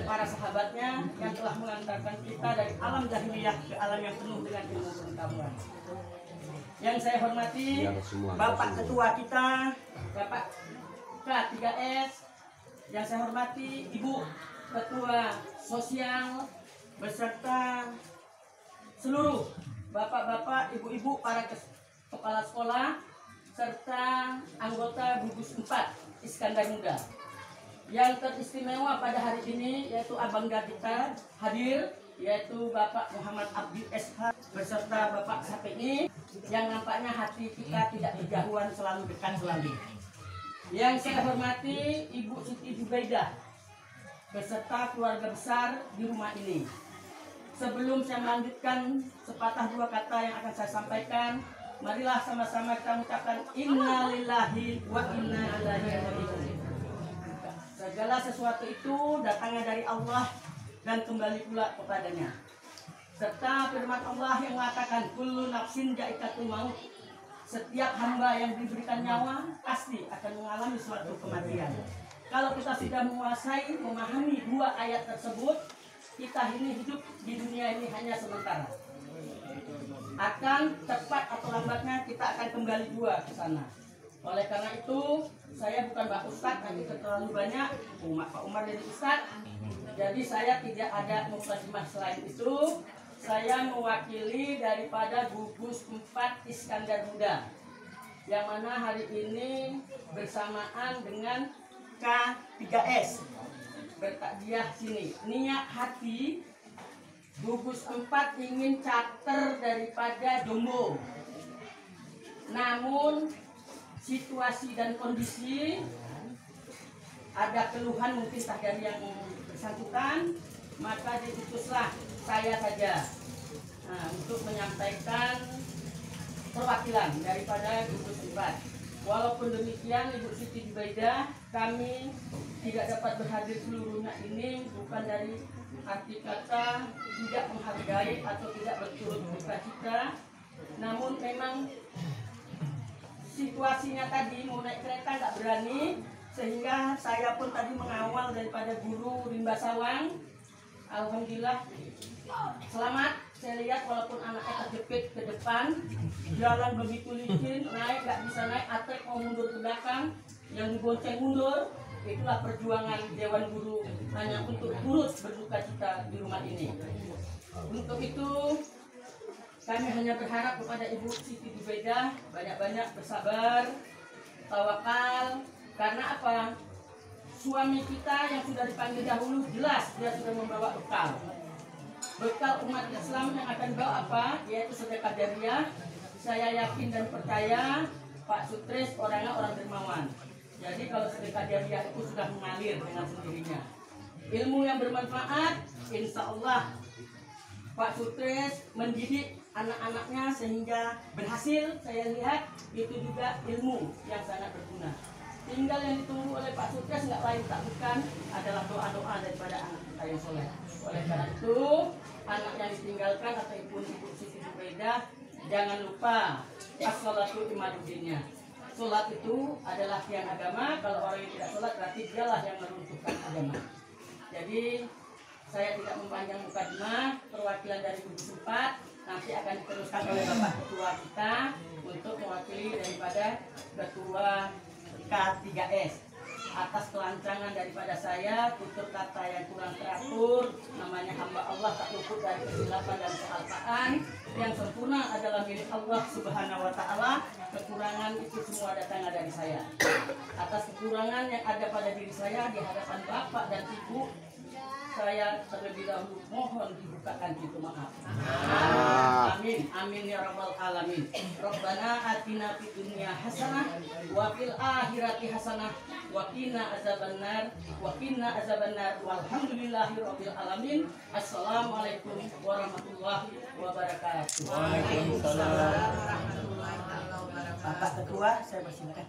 para sahabatnya yang telah mengantarkan kita dari alam jahiliyah ke alam yang penuh dengan ilmu pengetahuan. Yang saya hormati Bapak Ketua kita, Bapak K3S. Yang saya hormati Ibu Ketua Sosial beserta seluruh bapak-bapak, ibu-ibu, para kepala sekolah serta anggota gugus 4 Iskandar Muda. Yang teristimewa pada hari ini yaitu Abangga kita hadir, yaitu Bapak Muhammad Abdi SH beserta Bapak Sapeni, yang nampaknya hati kita tidak berjauhan, selalu dekat selalu. Yang saya hormati Ibu Siti Jubaidah beserta keluarga besar di rumah ini. Sebelum saya melanjutkan sepatah dua kata yang akan saya sampaikan, marilah sama-sama kita mengucapkan Inna lillahi wa inna ilaihi raji'un. Segala sesuatu itu datangnya dari Allah dan kembali pula kepadanya. Serta firman Allah yang mengatakan kullu nafsin dha'iqatul maut. Setiap hamba yang diberikan nyawa pasti akan mengalami suatu kematian. Kalau kita sudah menguasai, memahami dua ayat tersebut, kita ini hidup di dunia ini hanya sementara. Akan cepat atau lambatnya kita akan kembali dua ke sana. Oleh karena itu, saya bukan Pak Ustadz, nanti terlalu banyak. Pak Umar jadi Ustadz. Jadi saya tidak ada mukadimah selain itu. Saya mewakili daripada gugus 4 Iskandar Muda, yang mana hari ini bersamaan dengan K3S bertakziah sini. Niat hati gugus 4 ingin charter daripada Jombo, namun situasi dan kondisi ada keluhan mungkin tak dari yang bersangkutan, maka diutuslah saya saja untuk menyampaikan perwakilan daripada gugus 4. Walaupun demikian, Ibu Siti Jubaidah, kami tidak dapat berhadir seluruhnya ini bukan dari arti kata tidak menghargai atau tidak berturut duka cita, namun memang situasinya tadi mau naik kereta nggak berani, sehingga saya pun tadi mengawal daripada guru Rimba Sawang. Alhamdulillah selamat. Saya lihat walaupun anaknya terjepit ke depan, jalan begitu licin, naik nggak bisa naik, atrek mau mundur ke belakang, yang dibonceng mundur. Itulah perjuangan Dewan Guru hanya untuk turut berduka cita di rumah ini. Untuk itu kami hanya berharap kepada Ibu Siti Jubaidah banyak-banyak bersabar, tawakal. Karena apa? Suami kita yang sudah dipanggil dahulu jelas dia sudah membawa bekal umat Islam yang akan dibawa apa? Yaitu sedekah jariah. Saya yakin dan percaya Pak Sutris orangnya orang dermawan. Jadi kalau sedekah jariah itu sudah mengalir dengan sendirinya. Ilmu yang bermanfaat, insya Allah Pak Sutris mendidik anak-anaknya sehingga berhasil. Saya lihat itu juga ilmu yang sangat berguna. Tinggal yang ditunggu oleh Pak Sutris nggak lain tak bukan adalah doa-doa daripada anak kita yang soleh. Oleh karena itu, anak yang ditinggalkan atau Ibu Siti Jubaidah, jangan lupa as-sholatu imaduddinnya. Sholat itu adalah tiang agama. Kalau orang yang tidak sholat berarti dialah yang meruntuhkan agama. Jadi saya tidak mempanjang mukadimah, perwakilan dari gugus 4 nanti akan diteruskan oleh Bapak Ketua kita untuk mewakili daripada Ketua K3S. Atas kelancangan daripada saya, tutur kata yang kurang teratur, namanya hamba Allah tak luput dari kesilapan dan kealpaan. Yang sempurna adalah milik Allah Subhanahu wa Ta'ala. Kekurangan itu semua datangnya dari saya. Atas kekurangan yang ada pada diri saya di hadapan Bapak dan Ibu, saya terlebih dahulu mohon dibukakan pintu maaf. Amin, amin ya rabbal alamin. Rabbana atina fid dunya hasanah wa fil akhirati hasanah wa qina azabannar walhamdulillahi rabbil alamin. Assalamualaikum warahmatullahi wabarakatuh. Waalaikumsalam warahmatullahi wabarakatuh. Bapak Ketua, saya persilakan.